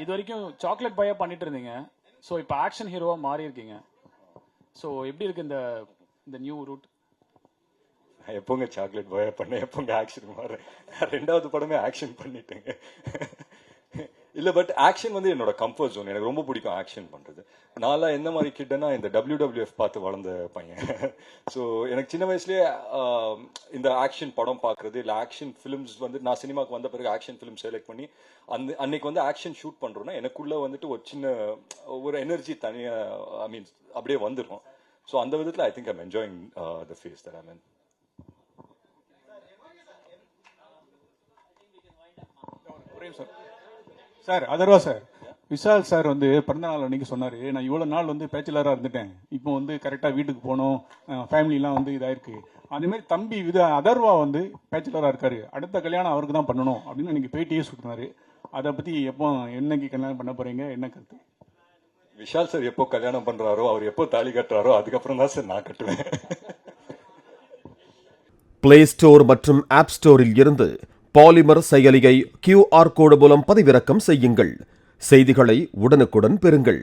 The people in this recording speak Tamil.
இது வரைக்கும் சாக்லேட் பாயா பண்ணிட்டு இருந்தீங்க. ஸோ இப்போ ஆக்ஷன் ஹீரோவா மாறி இருக்கீங்க. ஸோ எப்படி இருக்கு இந்த இந்த நியூ ரூட்? எப்போங்க சாக்லேட் பாயா பண்ணேன், எப்போங்க ஆக்ஷன் மாறேன்? ரெண்டாவது படமே ஆக்ஷன் பண்ணிட்டேங்க. இல்லை, பட் ஆக்ஷன் வந்து என்னோட கம்ஃபர்ட் ஜோன். எனக்கு ரொம்ப பிடிக்கும் ஆக்ஷன் பண்ணுறது. நான்லாம் எந்த மாதிரி கிட்டனா இந்த WWF பார்த்து வளர்ந்த பையன். ஸோ எனக்கு சின்ன வயசுலேயே இந்த ஆக்ஷன் படம் பார்க்குறது, இல்லை ஆக்ஷன் ஃபிலிம்ஸ் வந்து நான் சினிமாவுக்கு வந்த பிறகு ஆக்ஷன் ஃபிலிம் செலக்ட் பண்ணி அன்னைக்கு வந்து ஆக்ஷன் ஷூட் பண்ணுறோன்னா எனக்குள்ளே வந்துட்டு ஒரு சின்ன ஒரு எனர்ஜி தனியாக ஐ மீன் அப்படியே வந்துடும். ஸோ அந்த விதத்தில் I think I'm enjoying the phase that I mean. Sir Atharvaa sir, Vishal sir வந்து பிறந்த நாள் அன்னைக்கு சொன்னாரு, நான் இவ்வளவு நாள் வந்து பேச்சுலரா இருந்துட்டேன், இப்போ வந்து கரெக்டா வீட்டுக்கு போகணும், ஃபேமிலிலாம் வந்து இதாயிருக்கு. அதே மாதிரி தம்பி அதர்வா வந்து பேச்சுலரா இருக்காரு, அடுத்த கல்யாணம் அவருக்கு தான் பண்ணணும் அப்படின்னு அன்னைக்கு பேட்டியே சொல்றாரு. அதை பத்தி எப்போ என்னைக்கு கல்யாணம் பண்ண போறீங்க, என்ன கருத்து? விஷால் சார் எப்போ கல்யாணம் பண்றாரோ, அவர் எப்போ தாலி கட்டுறாரோ அதுக்கப்புறம் தான் சார் நான் கட்டுவேன். பிளே ஸ்டோர் மற்றும் ஆப் ஸ்டோரில் இருந்து பாலிமர் செயலியை QR கோடு மூலம் பதிவிறக்கம் செய்யுங்கள். செய்திகளை உடனுக்குடன் பெறுங்கள்.